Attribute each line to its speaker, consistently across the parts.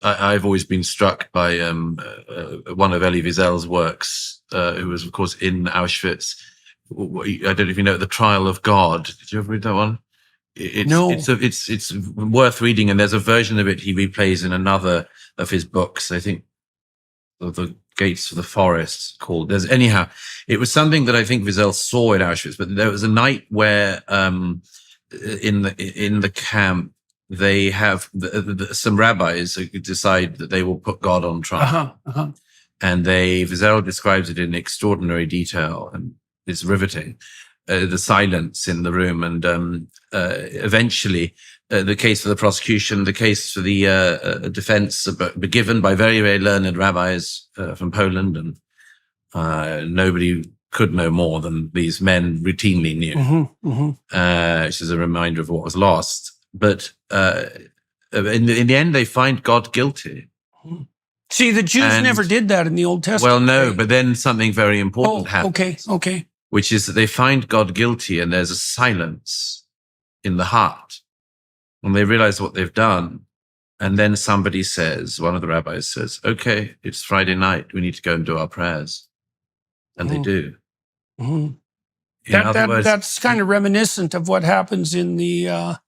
Speaker 1: I've always been struck by one of Elie Wiesel's works, who was, of course, in Auschwitz. I don't know if you know The Trial of God. Did you ever read that one?
Speaker 2: No.
Speaker 1: It's worth reading, and there's a version of it he replays in another of his books. I think The Gates of the Forest called. It was something that I think Wiesel saw in Auschwitz, but there was a night where in the camp they have some rabbis who decide that they will put God on trial, and Wiesel describes it in extraordinary detail, and it's riveting. The silence in the room, and eventually the case for the prosecution, the case for the defense, given by very, very learned rabbis from Poland, and nobody could know more than these men routinely knew, which is a reminder of what was lost. But in the end, they find God guilty.
Speaker 2: See, the Jews never did that in the Old Testament.
Speaker 1: Well, no, but then something very important happens.
Speaker 2: Okay.
Speaker 1: Which is that they find God guilty, and there's a silence in the heart. And they realize what they've done. And then somebody says, one of the rabbis says, okay, it's Friday night. We need to go and do our prayers. And they do.
Speaker 2: That's kind of reminiscent of what happens in the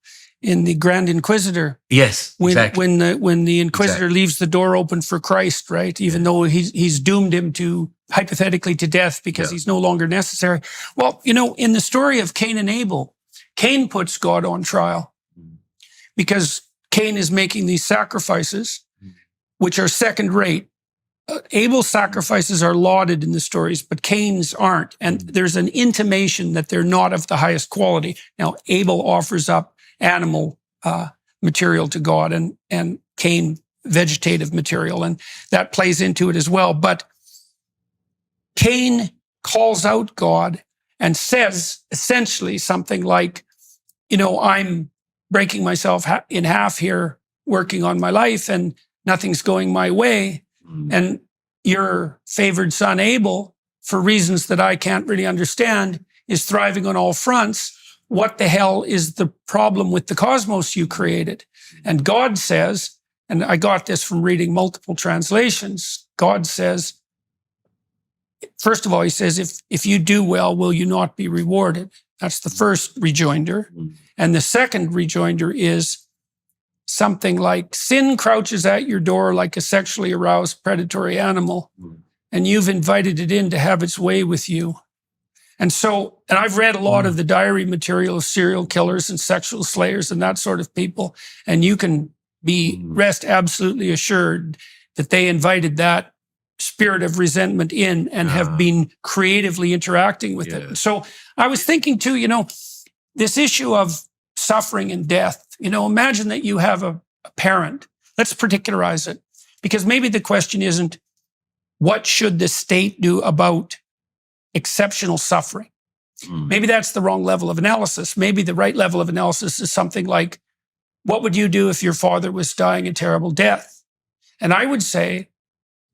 Speaker 2: Grand Inquisitor.
Speaker 1: Yes, exactly.
Speaker 2: When the Inquisitor leaves the door open for Christ, right? Even though he's doomed him to hypothetically to death because he's no longer necessary. Well, in the story of Cain and Abel, Cain puts God on trial because Cain is making these sacrifices, which are second rate. Abel's sacrifices are lauded in the stories, but Cain's aren't. And there's an intimation that they're not of the highest quality. Now, Abel offers up animal material to God, and Cain vegetative material, and that plays into it as well. But Cain calls out God and says essentially something like, I'm breaking myself in half here, working on my life, and nothing's going my way. And your favored son Abel, for reasons that I can't really understand, is thriving on all fronts. What the hell is the problem with the cosmos you created? And God says, and I got this from reading multiple translations, God says, first of all, he says, if you do well, will you not be rewarded? That's the first rejoinder. And the second rejoinder is something like, sin crouches at your door like a sexually aroused predatory animal, and you've invited it in to have its way with you. And I've read a lot of the diary material of serial killers and sexual slayers and that sort of people, and you can rest absolutely assured that they invited that spirit of resentment in and have been creatively interacting with it. So I was thinking too, this issue of suffering and death, imagine that you have a parent. Let's particularize it, because maybe the question isn't, what should the state do about exceptional suffering? Maybe that's the wrong level of analysis. Maybe the right level of analysis is something like, what would you do if your father was dying a terrible death? And I would say,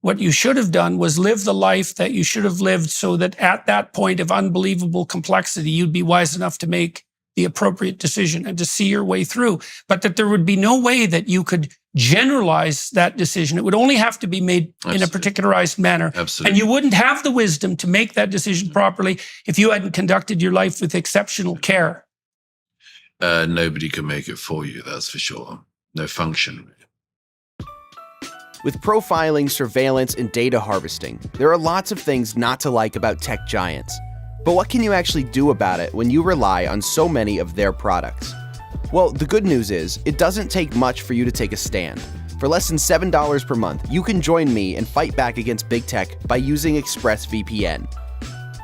Speaker 2: what you should have done was live the life that you should have lived, so that at that point of unbelievable complexity, you'd be wise enough to make the appropriate decision and to see your way through. But that there would be no way that you could generalize that decision. It would only have to be made in a particularized manner.
Speaker 1: Absolutely.
Speaker 2: And you wouldn't have the wisdom to make that decision properly if you hadn't conducted your life with exceptional care.
Speaker 1: Nobody can make it for you, that's for sure. No function.
Speaker 3: With profiling, surveillance, and data harvesting, there are lots of things not to like about tech giants. But what can you actually do about it when you rely on so many of their products? Well, the good news is, it doesn't take much for you to take a stand. For less than $7 per month, you can join me and fight back against big tech by using ExpressVPN.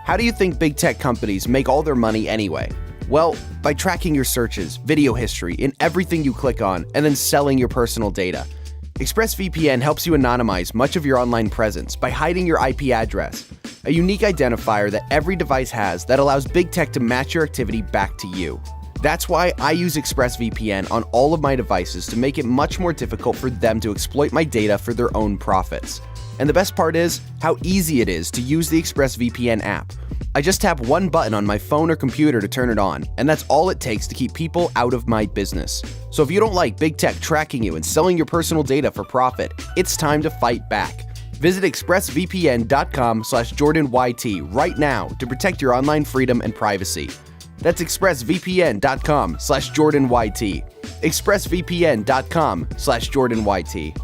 Speaker 3: How do you think big tech companies make all their money anyway? Well, by tracking your searches, video history, and everything you click on, and then selling your personal data. ExpressVPN helps you anonymize much of your online presence by hiding your IP address, a unique identifier that every device has that allows big tech to match your activity back to you. That's why I use ExpressVPN on all of my devices to make it much more difficult for them to exploit my data for their own profits. And the best part is how easy it is to use the ExpressVPN app. I just tap one button on my phone or computer to turn it on, and that's all it takes to keep people out of my business. So if you don't like big tech tracking you and selling your personal data for profit, it's time to fight back. Visit expressvpn.com/JordanYT right now to protect your online freedom and privacy. That's expressvpn.com/JordanYT. expressvpn.com/JordanYT.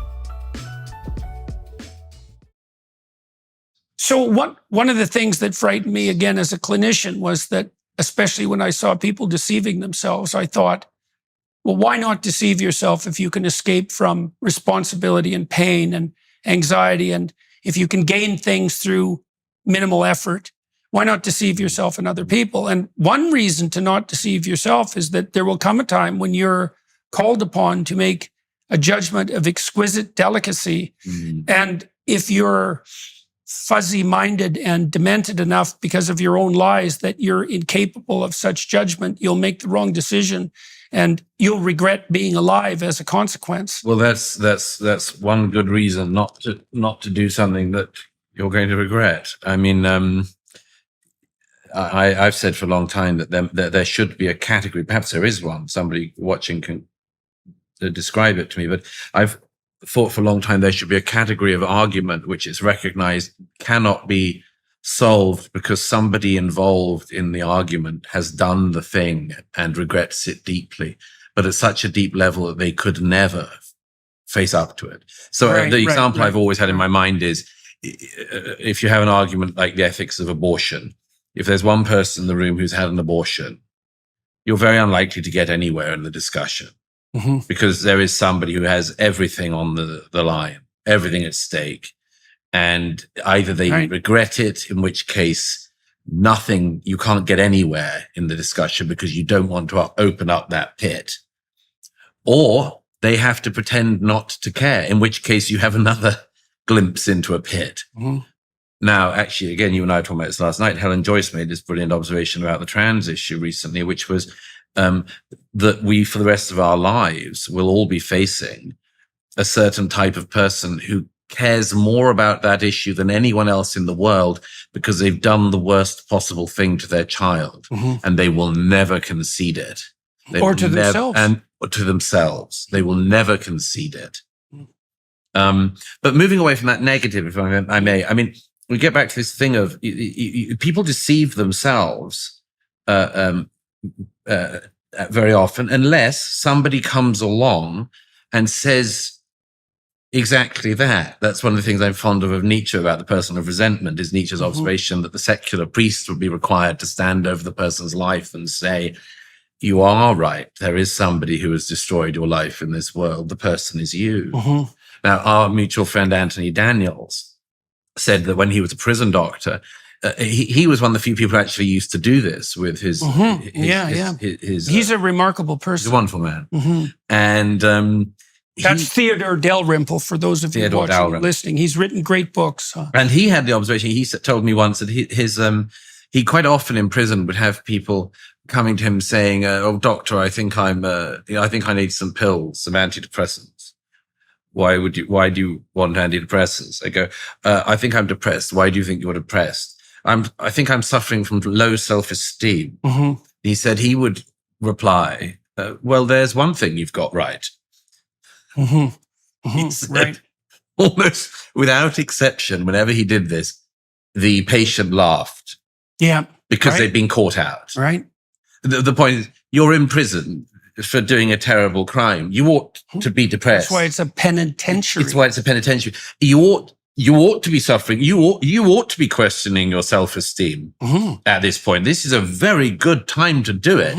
Speaker 2: So one of the things that frightened me again as a clinician was that, especially when I saw people deceiving themselves, I thought, well, why not deceive yourself if you can escape from responsibility and pain and anxiety, and if you can gain things through minimal effort? Why not deceive yourself and other people? And one reason to not deceive yourself is that there will come a time when you're called upon to make a judgment of exquisite delicacy. And if you're fuzzy-minded and demented enough because of your own lies that you're incapable of such judgment, you'll make the wrong decision and you'll regret being alive as a consequence.
Speaker 1: Well, that's one good reason not to do something that you're going to regret. I mean, I've said for a long time that there should be a category. Perhaps there is one. Somebody watching can describe it to me. But I've thought for a long time there should be a category of argument which is recognized cannot be solved because somebody involved in the argument has done the thing and regrets it deeply, but at such a deep level that they could never face up to it. So the example I've always had in my mind is, if you have an argument like the ethics of abortion, if there's one person in the room who's had an abortion, you're very unlikely to get anywhere in the discussion. Because there is somebody who has everything on the line, everything at stake. And either they regret it, in which case you can't get anywhere in the discussion because you don't want to open up that pit. Or they have to pretend not to care, in which case you have another glimpse into a pit. Now, actually, again, you and I were talking about this last night. Helen Joyce made this brilliant observation about the trans issue recently, which was that we, for the rest of our lives, will all be facing a certain type of person who cares more about that issue than anyone else in the world because they've done the worst possible thing to their child, and they will never concede it.
Speaker 2: Or to themselves.
Speaker 1: Or to themselves. They will never concede it. But moving away from that negative, if I may, I mean, we get back to this thing of people deceive themselves very often, unless somebody comes along and says exactly that. That's one of the things I'm fond of Nietzsche about the person of resentment, is Nietzsche's observation that the secular priest would be required to stand over the person's life and say, you are right. There is somebody who has destroyed your life in this world. The person is you. Now, our mutual friend, Anthony Daniels, said that when he was a prison doctor, he was one of the few people who actually used to do this with his.
Speaker 2: He's a remarkable person.
Speaker 1: He's a wonderful man. And
Speaker 2: that's Theodore Dalrymple, for those of you watching and listening. He's written great books.
Speaker 1: And he had the observation, he told me once that he quite often in prison would have people coming to him saying, oh, doctor, I think I need some pills, some antidepressants. Why do you want antidepressants? I go, I think I'm depressed. Why do you think you're depressed? I think I'm suffering from low self-esteem. He said he would reply, well, there's one thing you've got right. He said, almost without exception, whenever he did this, the patient laughed. Because they'd been caught out. The point is, you're in prison for doing a terrible crime. You ought to be depressed.
Speaker 2: That's why it's a penitentiary.
Speaker 1: You ought to be suffering. You ought to be questioning your self-esteem at this point. This is a very good time to do it.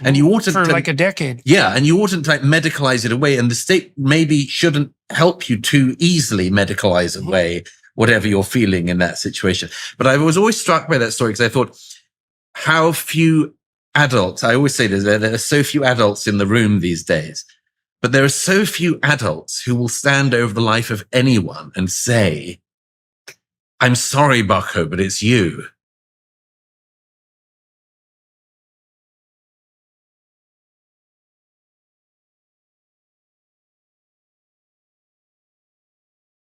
Speaker 1: And you oughtn't
Speaker 2: for like a decade.
Speaker 1: Yeah. And you oughtn't like medicalize it away. And the state maybe shouldn't help you too easily medicalize away whatever you're feeling in that situation. But I was always struck by that story because I thought how few adults, I always say this, there are so few adults in the room these days, but there are so few adults who will stand over the life of anyone and say, I'm sorry, Bucko, but it's you.